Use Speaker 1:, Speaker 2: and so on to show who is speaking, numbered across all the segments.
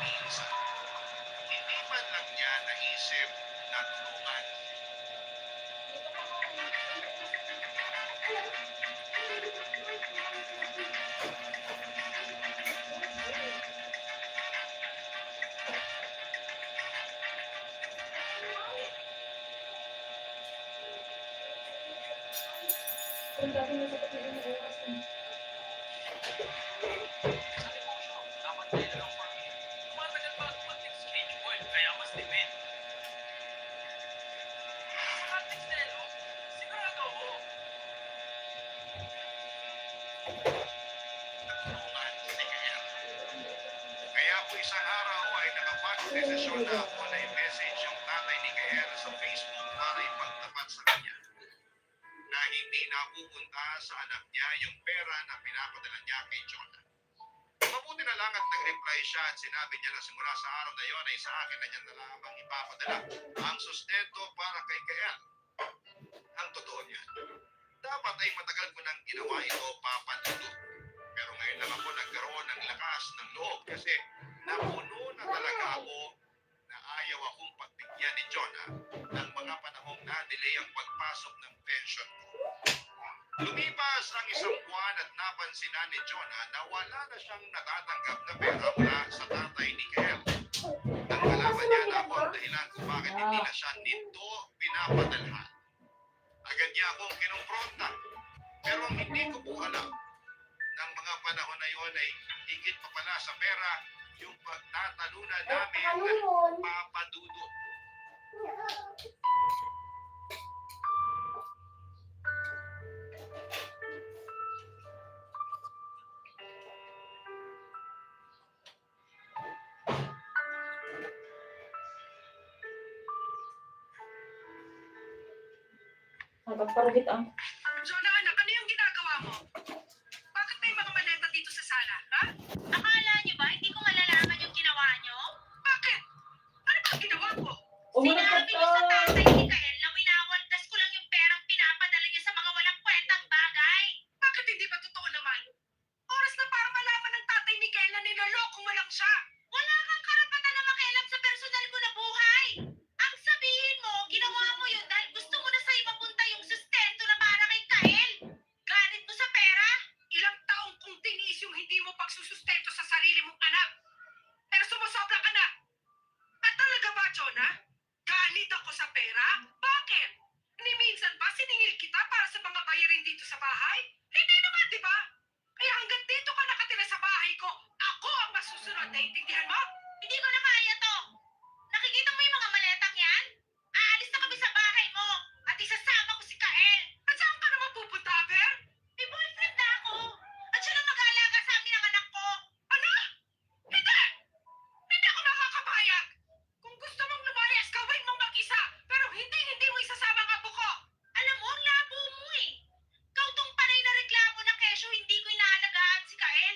Speaker 1: minsan. Hindi man lang niya naisip na tulungan.
Speaker 2: Ang dami na sa kapatid ng oras.
Speaker 3: Sa negosyo, dapat kailan ang market. Tumatagal pa ang monthly schedule, kaya mas tipid. Sa context na ito, sigurado ako.
Speaker 1: Tulungan si Kael. Kaya po isang araw ay nakapag-desisyon na ako na i-message yung tatay ni Kael sa Facebook para ipagtapat sa kanya na hindi napupunta sa anak niya yung pera na pinapadala niya kay Jonah. Mabuti na lang at nag-reply siya at sinabi niya na simula sa araw na yon ay sa akin na niya na lamang ipapadala ang sustento para kay Kael. Ang totoo niyan, dapat ay matagal ko nang ginawa ito, Papa Dudu. Pero ngayon lang ako nagkaroon ng lakas ng loob kasi napuno na talaga ako na ayaw akong pagbigyan ni Jonah ng mga panahong na-delay ang pagpasok ng pension ko. Lumipas ang isang buwan at napansin na ni Jonah na wala na siyang natatanggap na pera mula sa tatay ni Kael. Nang malaman niya na ako ang dahilan kung bakit hindi na siya nito pinapadalhan. Agad niya akong kinumpronta. Pero ang hindi ko po alam, ng mga panahon na yon ay higit pa pala sa pera yung pagtatalunan namin
Speaker 2: Kanun.
Speaker 1: papadudo.
Speaker 2: Nagparagit ang...
Speaker 4: Jonah, anak, ano yung ginagawa mo? Bakit may mga maleta dito sa sala, ha?
Speaker 5: Akala niyo ba hindi ko malalaman yung ginawa niyo?
Speaker 4: Bakit? Ano ba ang ginawa ko?
Speaker 2: Umunod ka
Speaker 5: Sinabi
Speaker 2: to!
Speaker 5: niyo sa tatay ni Kael na winawaldas ko lang yung perang pinapadala niya sa mga walang kwentang bagay.
Speaker 4: Bakit hindi ba totoo naman? Oras na para malaman ng tatay ni Kyle na niloloko mo lang siya.
Speaker 5: Wala kang karapatan na makialam sa personal ko na buhay. Ang sabihin mo, ginawa mo yun dahil gusto mo na sa mapunta yung sustento na para kay Kael. Ganit mo sa pera?
Speaker 4: Ilang taong kong tiniis yung hindi mo pagsusustento sa sarili mong anak. Pero sumusobra ka na. At talaga ba, Jonah? Ganit ako sa pera? Bakit? Ni minsan ba siningil kita para sa mga bayarin dito sa bahay? Hindi naman, di ba? Kaya hanggang dito ka nakatira sa bahay ko, ako ang masusunod. Naiintindihan mo?
Speaker 5: Hindi ko na kaya to. Nakikita mo yung mga maletang yan? Aalis na kami sa bahay mo at isasama ko si Kael.
Speaker 4: At saan ka naman pupunta, Aber?
Speaker 5: May boyfriend na ako at siya lang mag-aalaga sa amin ng anak ko.
Speaker 4: Ano? Hindi! Hindi ako makakapayag! Kung gusto mong lumayas, gawin mong mag-isa, pero hindi mo isasama ang apo ko!
Speaker 5: Alam mo, ang labo mo eh. Ikaw tong panay na reklamo na kesyo hindi ko inaalagaan si Kael.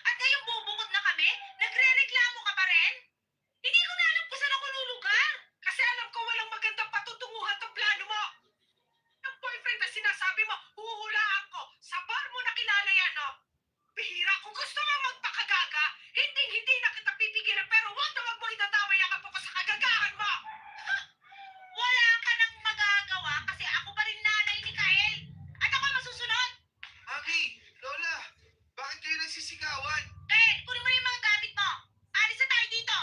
Speaker 5: At ngayong bubukod na kami, nagre-reklamo ka pa rin? Hindi ko na alam kung saan ako lulugar.
Speaker 4: Kasi alam ko walang magandang patutunguhan tong plano mo! Ang boyfriend na sinasabi mo, huhulaan ko, sa bar mo nakilala yan, no? Bihira, kung gusto mo magpakagaga, hindi na kita pipigilan, pero wag na wag mo itataway ang apo ko sa kagagahan mo!
Speaker 5: Wala ka nang magagawa kasi ako pa rin nanay ni Kael. At ako ang masusunod.
Speaker 6: Mami! Lola! Bakit kayo nagsisigawan?
Speaker 5: Kael, kunin mo na yung mga gamit mo. Alis na tayo dito.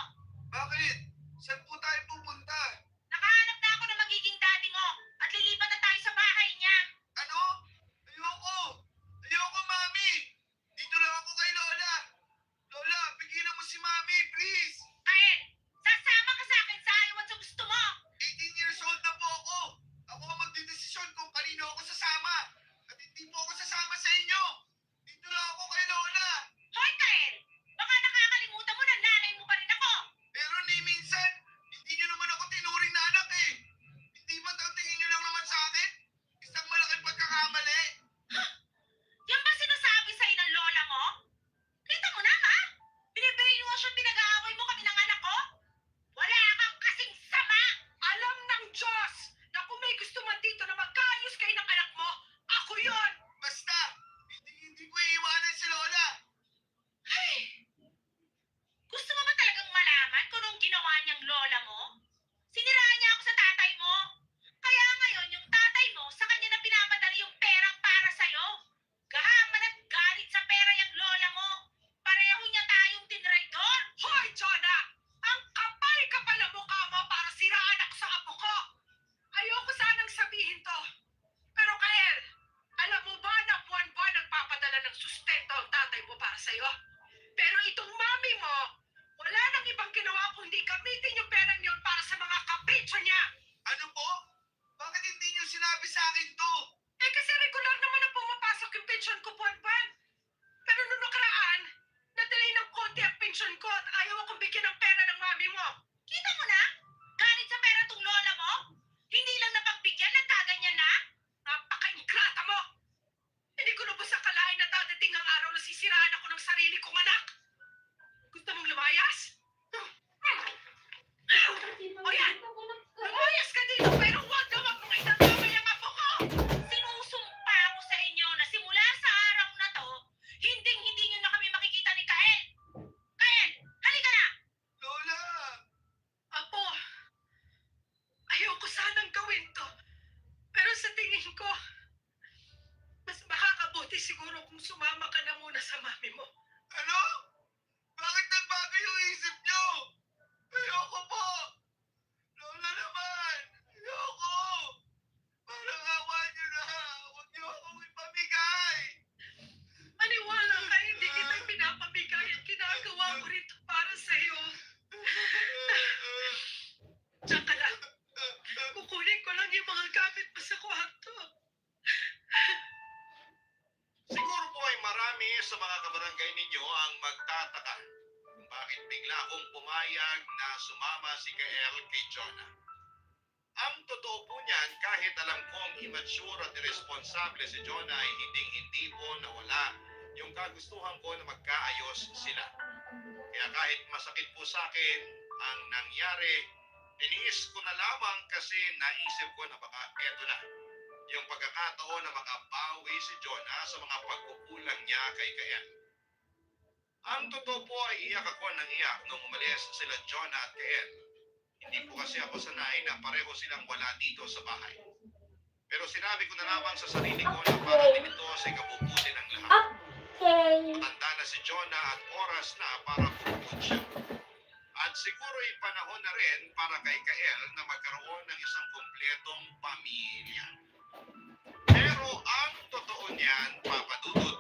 Speaker 6: Bakit? Saan po tayo pupunta?
Speaker 5: Nakahanap na ako ng magiging daddy mo at lilipat na tayo sa bahay niya.
Speaker 6: Ano? Ayoko! Ayoko, Mami! Dito lang ako kay Lola! Lola, pigilan mo si Mami, please!
Speaker 5: Kael, sasama ka sa akin sa ayaw at sa gusto mo.
Speaker 6: 18 years old na po ako! Ako ang magdidesisyon kung kanino ako sasama! At hindi po ako sasama sa inyo! Dito lang ako kay Lola!
Speaker 5: Hoy, Kael! Baka nakakalimutan mo na nanay mo pa rin ako.
Speaker 6: Pero ni minsan, hindi niyo naman ako tinuring na anak eh! Hindi ba ang tingin niyo lang naman sa akin? Isang malaking pagkakamali!
Speaker 5: Yan ba sinasabi sa'yo ng lola mo? Kita mo na, ha? Binibrainwash at pinag-aaway mo kami niyang lola mo? Siniraan niya ako sa tatay mo. Kaya ngayon, yung tatay mo, sa kanya na pinapadala yung perang para sa'yo. Gahaman at galit sa pera yung lola mo. Pareho niya tayong tinraidor.
Speaker 4: Hoy, Jonah! Ang kapal-kapal ang mukha mo para siraan ako sa apo ko! Ayoko sanang sabihin to. Pero Kael, alam mo ba na buwan-buwan nagpapadala ng sustento ang tatay mo para sa'yo? Pero itong mami mo, wala nang ibang ginawa kundi gamitin yung perang yun para sa mga kapritsyo niya.
Speaker 6: Ano po? Bakit hindi niyo sinabi sa akin to?
Speaker 4: Eh kasi regular naman ang pumapasok yung pensyon ko buwan-buwan. Pero nung nakaraan, nadalay ng konti ang pensyon ko at ayaw akong bigyan ng pera ng mami mo.
Speaker 5: Kita mo na? Galit sa pera tong lola mo? Hindi lang napagbigyan, nagkaganyan na?
Speaker 4: Napaka-ingrata mo! Hindi ko lubos akalain na dadating ang araw na sisiraan ako ng sarili kong anak. Gusto mong lumayas? O yan! Lumayas ka dito pero huwag na wag mong itatapay ang apo ko!
Speaker 5: Sinusumpa ako sa inyo na simula sa araw na to, hinding-hindi nyo na kami makikita ni Kael. Kael, halika na!
Speaker 6: Lola!
Speaker 4: Apo, ayoko sanang gawin to. Pero sa tingin ko, mas makakabuti siguro kung sumama ka na muna sa mami mo.
Speaker 6: Ano? Bakit nagbago yung isip niyo? Ayoko po! Lola naman! Ayoko! Parang awa niyo na! Huwag niyo akong ipamigay!
Speaker 4: Maniwala ka, hindi kita pinapamigay at ginagawa ko rito para sa'yo. Diyan ka lang. Kukunin ko lang yung mga gamit mo sa kwarto.
Speaker 1: Siguro po ay marami sa mga kabarangay ninyo ang magtataka kung bakit bigla akong pumayag na sumama si Kael kay Jonah. Ang totoo po niyan, kahit alam kong immature at irresponsable si Jonah ay hindi po nawala yung kagustuhan ko na magkaayos sila. Kaya kahit masakit po sa akin ang nangyari, tiniis ko na lamang kasi naisip ko na baka eto na yung pagkakataon na makabawi si Jonah sa mga pagkukulang niya kay Kael. Ang totoo po ay iyak ako ng iyak nung umalis sila Jonah at Kael. Hindi po kasi ako sanay na pareho silang wala dito sa bahay. Pero sinabi ko na lamang sa sarili ko na para din ito sa kabubuti ng lahat.
Speaker 2: Okay.
Speaker 1: Matanda na si Jonah at oras na para bumukod siya. At siguro'y panahon na rin para kay Kael na magkaroon ng isang kumpletong pamilya. Pero ang totoo niyan, Papa Dudut,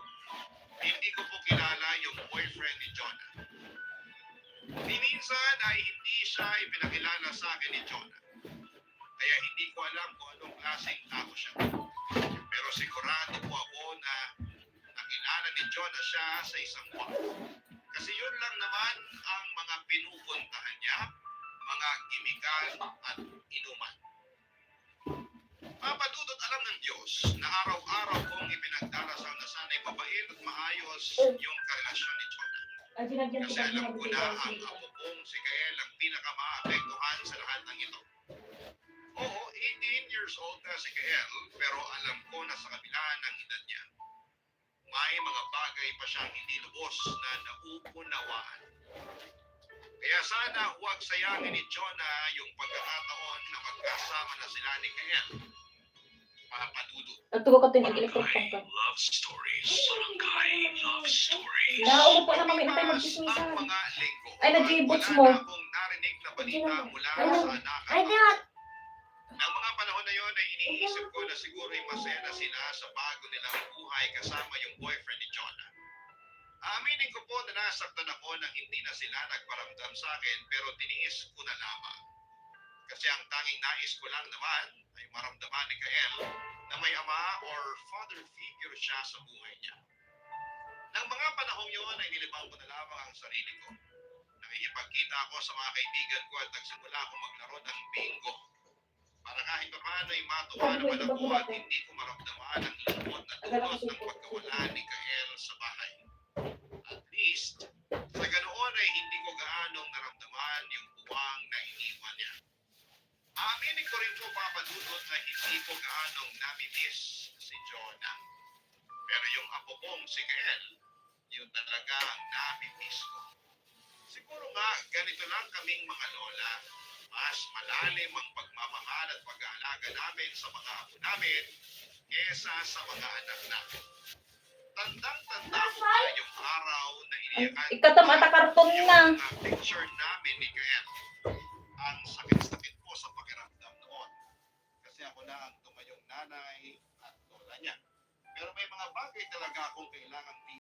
Speaker 1: hindi ko po kilala yung boyfriend ni Jonah. Ni minsan ay hindi siya ipinakilala sa akin ni Jonah. Kaya hindi ko alam kung anong klaseng tao siya. Pero sigurado po ako na nakilala ni Jonah siya sa isang bar. Kasi yun lang naman ang mga pinupuntahan niya, mga gimikan at inuman. Papadudot alam ng Diyos na araw-araw kong ipinagdarasal na sana'y mabait at maayos yung karelasyon ni Jonah. Kasi alam ko na ang apo kong si Kael ang pinakamaapektuhan sa lahat ng ito. Oo, 18 years old na si Kael, pero alam ko na sa kabila ng edad niya, may mga bagay pa siyang hindi lubos na nauunawaan. Kaya sana huwag sayangin ni Jonah yung pagkakataon na magkasama na sila ni Kael. Papadudot.
Speaker 2: Nagtugo ka din electric fan ka.
Speaker 3: Love Stories. Barangay Love Stories.
Speaker 2: Nauupo pa na mami na tayo
Speaker 1: Lumipas
Speaker 2: magchismisan.
Speaker 1: ang mga linggo.
Speaker 2: Ay, nag-i-boots
Speaker 1: Wala
Speaker 2: mo.
Speaker 1: na akong narinig na balita mula
Speaker 2: Ay,
Speaker 1: sa anak
Speaker 2: Ay, Dad!
Speaker 1: Ng mga panahon na yon ay iniisip ko na siguro'y masaya na sila sa bago nilang buhay kasama yung boyfriend ni Jonah. Aminin ko po na nasaktan ako nang hindi na sila nagparamdam sa akin pero tiniis ko na lamang. Kasi ang tanging nais ko lang naman ay maramdaman ni Kael na may ama or father figure siya sa buhay niya. Nang mga panahong yon ay nilibang ko na lamang ang sarili ko. Nakikipagkita ako sa mga kaibigan ko at nagsimula akong maglaro ng bingo. Para kahit pa paano ay matuwa naman ako at hindi ko maramdaman ang lungkot na dulot ng pagkawala ni Kael sa bahay. At least, sa ganoon ay hindi ko gaanong naramdaman yung buwang na iniwan niya. Aminin ko rin po, Papadudot, na hindi ko gaanong namimiss si Jonah. Pero yung apo kong si Kael, yun talaga ang namimiss ko. Siguro nga, ganito lang kaming mga lola. Mas malalim ang pagmamahal at pag-aalaga namin sa mga apo namin kesa sa mga anak namin. Tandang-tanda ko pa yung araw na iniyakan
Speaker 2: Ikatamata karton
Speaker 1: yung
Speaker 2: na.
Speaker 1: mga picture namin ni Kael. Ang sakit-sakit ko sa pakiramdam noon. Kasi ako na ang tumayong nanay at lola niya. Pero may mga bagay talaga akong kailangan